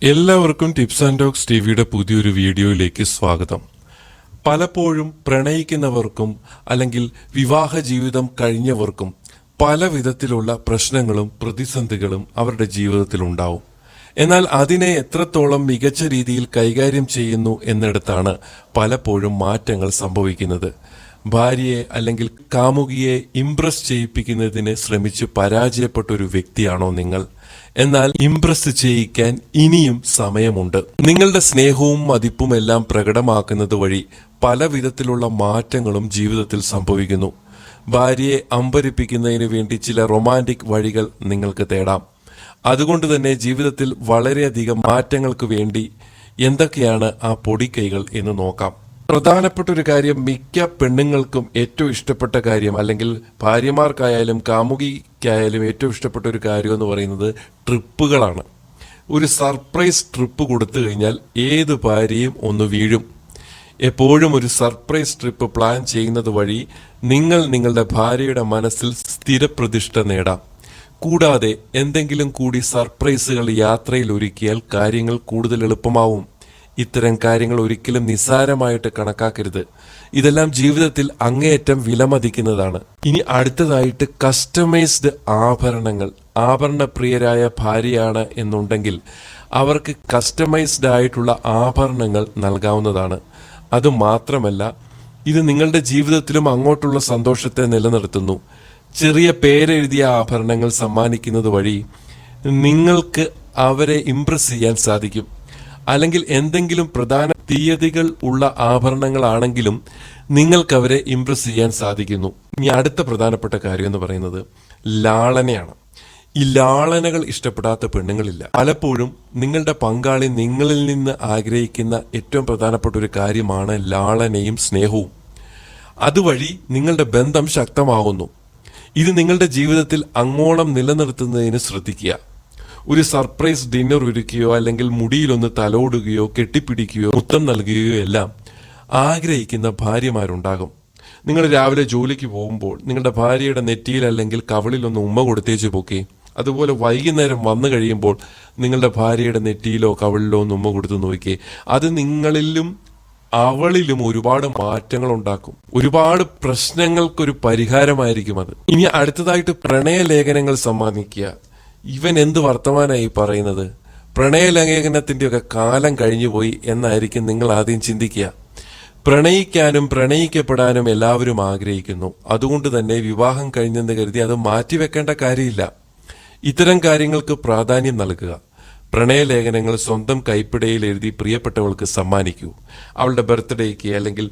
എല്ലാവർക്കും tips and talks ടിവിയുടെ പുതിയൊരു വീഡിയോയിലേക്ക് സ്വാഗതം. പലപ്പോഴും പ്രണയിക്കുന്നവർക്കും അല്ലെങ്കിൽ വിവാഹ ജീവിതം കഴിഞ്ഞവർക്കും പല വിധത്തിലുള്ള പ്രശ്നങ്ങളും പ്രതിസന്ധികളും അവരുടെ ജീവിതത്തിൽ ഉണ്ടാവും. എന്നാൽ അതിനെ എത്രത്തോളം മികച്ച രീതിയിൽ കൈകാര്യം ചെയ്യുന്നു എന്നിടത്താണ് പലപ്പോഴും മാറ്റങ്ങൾ സംഭവിക്കുന്നത്. ഭാര്യയെ അല്ലെങ്കിൽ കാമുകിയെ ഇംപ്രസ് ചെയ്യിപ്പിക്കുന്നതിന് ശ്രമിച്ച് പരാജയപ്പെട്ട ഒരു വ്യക്തിയാണോ നിങ്ങൾ? എന്നാൽ ഇംപ്രസ് ചെയ്യിക്കാൻ ഇനിയും സമയമുണ്ട്. നിങ്ങളുടെ സ്നേഹവും മതിപ്പും എല്ലാം പ്രകടമാക്കുന്നത് വഴി പല വിധത്തിലുള്ള മാറ്റങ്ങളും ജീവിതത്തിൽ സംഭവിക്കുന്നു. ഭാര്യയെ അമ്പരിപ്പിക്കുന്നതിന് വേണ്ടി ചില റൊമാൻറ്റിക് വഴികൾ നിങ്ങൾക്ക് തേടാം. അതുകൊണ്ട് തന്നെ ജീവിതത്തിൽ വളരെയധികം മാറ്റങ്ങൾക്ക് വേണ്ടി എന്തൊക്കെയാണ് ആ പൊടിക്കൈകൾ എന്ന് നോക്കാം. പ്രധാനപ്പെട്ട ഒരു കാര്യം, മിക്ക പെണ്ണുങ്ങൾക്കും ഏറ്റവും ഇഷ്ടപ്പെട്ട കാര്യം, അല്ലെങ്കിൽ ഭാര്യമാർക്കായാലും കാമുകിക്കായാലും ഏറ്റവും ഇഷ്ടപ്പെട്ട ഒരു കാര്യം എന്ന് പറയുന്നത് ട്രിപ്പുകളാണ്. ഒരു സർപ്രൈസ് ട്രിപ്പ് കൊടുത്തു കഴിഞ്ഞാൽ ഏത് ഭാര്യയും ഒന്ന് വീഴും. എപ്പോഴും ഒരു സർപ്രൈസ് ട്രിപ്പ് പ്ലാൻ ചെയ്യുന്നത് വഴി നിങ്ങൾ നിങ്ങളുടെ ഭാര്യയുടെ മനസ്സിൽ സ്ഥിരപ്രതിഷ്ഠ നേടാം. കൂടാതെ എന്തെങ്കിലും കൂടി സർപ്രൈസുകൾ യാത്രയിൽ ഒരുക്കിയാൽ കാര്യങ്ങൾ കൂടുതൽ എളുപ്പമാവും. ഇത്തരം കാര്യങ്ങൾ ഒരിക്കലും നിസ്സാരമായിട്ട് കണക്കാക്കരുത്. ഇതെല്ലാം ജീവിതത്തിൽ അങ്ങേയറ്റം വിലമതിക്കുന്നതാണ്. ഇനി അടുത്തതായിട്ട് കസ്റ്റമൈസ്ഡ് ആഭരണങ്ങൾ. ആഭരണപ്രിയരായ ഭാര്യയാണ് എന്നുണ്ടെങ്കിൽ അവർക്ക് കസ്റ്റമൈസ്ഡ് ആയിട്ടുള്ള ആഭരണങ്ങൾ നൽകാവുന്നതാണ്. അതുമാത്രമല്ല, ഇത് നിങ്ങളുടെ ജീവിതത്തിലും അങ്ങോട്ടുള്ള സന്തോഷത്തെ നിലനിർത്തുന്നു. ചെറിയ പേരെഴുതിയ ആഭരണങ്ങൾ സമ്മാനിക്കുന്നത് വഴി നിങ്ങൾക്ക് അവരെ ഇംപ്രസ് ചെയ്യാൻ സാധിക്കും. അല്ലെങ്കിൽ എന്തെങ്കിലും പ്രധാന തീയതികൾ ഉള്ള ആഭരണങ്ങളാണെങ്കിലും നിങ്ങൾക്ക് അവരെ ഇംപ്രസ് ചെയ്യാൻ സാധിക്കുന്നു. ഇനി അടുത്ത പ്രധാനപ്പെട്ട കാര്യം എന്ന് പറയുന്നത് ലാളനയാണ്. ഈ ലാളനകൾ ഇഷ്ടപ്പെടാത്ത പെണ്ണുങ്ങളില്ല. പലപ്പോഴും നിങ്ങളുടെ പങ്കാളി നിങ്ങളിൽ നിന്ന് ആഗ്രഹിക്കുന്ന ഏറ്റവും പ്രധാനപ്പെട്ട ഒരു കാര്യമാണ് ലാളനയും സ്നേഹവും. അതുവഴി നിങ്ങളുടെ ബന്ധം ശക്തമാകുന്നു. ഇത് നിങ്ങളുടെ ജീവിതത്തിൽ അങ്ങോളം നിലനിർത്തുന്നതിന് ശ്രദ്ധിക്കുക. ഒരു സർപ്രൈസ് ഡിന്നർ ഒരുക്കുകയോ അല്ലെങ്കിൽ മുടിയിലൊന്ന് തലോടുകയോ കെട്ടിപ്പിടിക്കുകയോ മുത്തം നൽകുകയോ എല്ലാം ആഗ്രഹിക്കുന്ന ഭാര്യമാരുണ്ടാകും. നിങ്ങൾ രാവിലെ ജോലിക്ക് പോകുമ്പോൾ നിങ്ങളുടെ ഭാര്യയുടെ നെറ്റിയിൽ അല്ലെങ്കിൽ കവിളിലൊന്ന് ഉമ്മ കൊടുത്തേച്ച് പോക്കേ. അതുപോലെ വൈകുന്നേരം വന്നു കഴിയുമ്പോൾ നിങ്ങളുടെ ഭാര്യയുടെ നെറ്റിയിലോ കവിളിലോ ഒന്ന് ഉമ്മ കൊടുത്തു നോക്കിയേ. അത് നിങ്ങളിലും അവളിലും ഒരുപാട് മാറ്റങ്ങൾ ഉണ്ടാക്കും. ഒരുപാട് പ്രശ്നങ്ങൾക്കൊരു പരിഹാരമായിരിക്കും അത്. ഇനി അടുത്തതായിട്ട് പ്രണയലേഖനങ്ങൾ സമ്മാനിക്കുക. ഇവൻ എന്ത് വർത്തമാനായി പറയുന്നത്? പ്രണയലേഖനത്തിന്റെയൊക്കെ കാലം കഴിഞ്ഞുപോയി എന്നായിരിക്കും നിങ്ങൾ ആദ്യം ചിന്തിക്കുക. പ്രണയിക്കാനും പ്രണയിക്കപ്പെടാനും എല്ലാവരും ആഗ്രഹിക്കുന്നു. അതുകൊണ്ട് തന്നെ വിവാഹം കഴിഞ്ഞെന്ന് കരുതി അത് മാറ്റിവെക്കേണ്ട കാര്യമില്ല. ഇത്തരം കാര്യങ്ങൾക്ക് പ്രാധാന്യം നൽകുക. പ്രണയലേഖനങ്ങൾ സ്വന്തം കൈപ്പിടയിൽ എഴുതി പ്രിയപ്പെട്ടവൾക്ക് സമ്മാനിക്കൂ. അവളുടെ ബർത്ത്ഡേക്ക് അല്ലെങ്കിൽ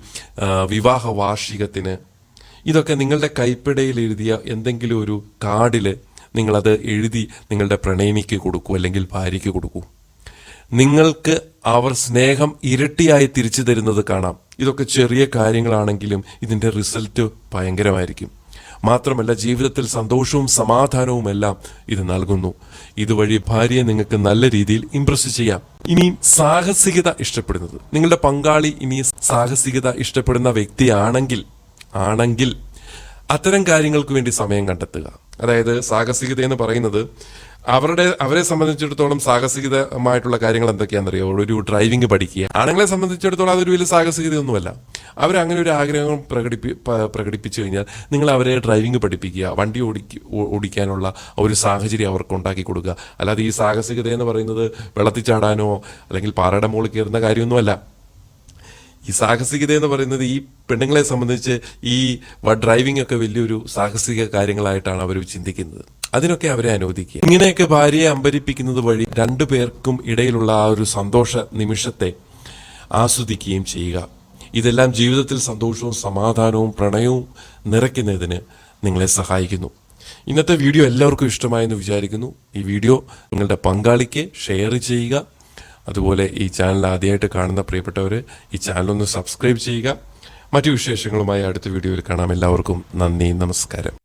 വിവാഹ വാർഷികത്തിന്. ഇതൊക്കെ നിങ്ങളുടെ കൈപ്പിടയിൽ എഴുതിയ എന്തെങ്കിലും ഒരു കാർഡില് നിങ്ങളത് എഴുതി നിങ്ങളുടെ പ്രണയിനിക്ക് കൊടുക്കൂ, അല്ലെങ്കിൽ ഭാര്യയ്ക്ക് കൊടുക്കൂ. നിങ്ങൾക്ക് അവർ സ്നേഹം ഇരട്ടിയായി തിരിച്ചു തരുന്നത് കാണാം. ഇതൊക്കെ ചെറിയ കാര്യങ്ങളാണെങ്കിലും ഇതിന്റെ റിസൾട്ട് ഭയങ്കരമായിരിക്കും. മാത്രമല്ല, ജീവിതത്തിൽ സന്തോഷവും സമാധാനവും എല്ലാം ഇത് നൽകുന്നു. ഇതുവഴി ഭാര്യയെ നിങ്ങൾക്ക് നല്ല രീതിയിൽ ഇംപ്രസ് ചെയ്യാം. ഇനിയും സാഹസികത ഇഷ്ടപ്പെടുന്നത്, നിങ്ങളുടെ പങ്കാളി ഇനി സാഹസികത ഇഷ്ടപ്പെടുന്ന വ്യക്തിയാണെങ്കിൽ അത്തരം കാര്യങ്ങൾക്ക് വേണ്ടി സമയം കണ്ടെത്തുക. അതായത് സാഹസികത എന്ന് പറയുന്നത് അവരെ സംബന്ധിച്ചിടത്തോളം സാഹസികമായിട്ടുള്ള കാര്യങ്ങൾ എന്തൊക്കെയാണെന്നറിയോ? ഒരു ഡ്രൈവിംഗ് പഠിക്കുക. ആണുങ്ങളെ സംബന്ധിച്ചിടത്തോളം അതൊരു വലിയ സാഹസികതയൊന്നുമല്ല. അവരങ്ങനെ ഒരു ആഗ്രഹം പ്രകടിപ്പിച്ചു കഴിഞ്ഞാൽ നിങ്ങൾ അവരെ ഡ്രൈവിംഗ് പഠിപ്പിക്കുക, വണ്ടി ഓടിക്കാനുള്ള ഒരു സാഹചര്യം അവർക്ക് ഉണ്ടാക്കി കൊടുക്കുക. അല്ലാതെ ഈ സാഹസികത എന്ന് പറയുന്നത് വെള്ളത്തിൽ ചാടാനോ അല്ലെങ്കിൽ പാറയുടെ മുകളിൽ കയറുന്ന കാര്യമൊന്നുമല്ല. ഈ സാഹസികത എന്ന് പറയുന്നത് ഈ പെണ്ണുങ്ങളെ സംബന്ധിച്ച് ഈ ഡ്രൈവിംഗ് ഒക്കെ വലിയൊരു സാഹസിക കാര്യങ്ങളായിട്ടാണ് അവർ ചിന്തിക്കുന്നത്. അതിനൊക്കെ അവരെ അനുവദിക്കുക. ഇങ്ങനെയൊക്കെ ഭാര്യയെ അമ്പരിപ്പിക്കുന്നത് വഴി രണ്ടു പേർക്കും ഇടയിലുള്ള ആ ഒരു സന്തോഷ നിമിഷത്തെ ആസ്വദിക്കുകയും ചെയ്യുക. ഇതെല്ലാം ജീവിതത്തിൽ സന്തോഷവും സമാധാനവും പ്രണയവും നിറയ്ക്കുന്നതിന് നിങ്ങളെ സഹായിക്കുന്നു. ഇന്നത്തെ വീഡിയോ എല്ലാവർക്കും ഇഷ്ടമായെന്ന് വിചാരിക്കുന്നു. ഈ വീഡിയോ നിങ്ങളുടെ പങ്കാളിക്ക് ഷെയർ ചെയ്യുക. അതുപോലെ ഈ ചാനൽ ആദ്യമായിട്ട് കാണുന്ന പ്രിയപ്പെട്ടവർ ഈ ചാനൽ ഒന്ന് സബ്സ്ക്രൈബ് ചെയ്യുക. മറ്റു വിശേഷങ്ങളുമായി അടുത്ത വീഡിയോയിൽ കാണാം. എല്ലാവർക്കും നന്ദി, നമസ്കാരം.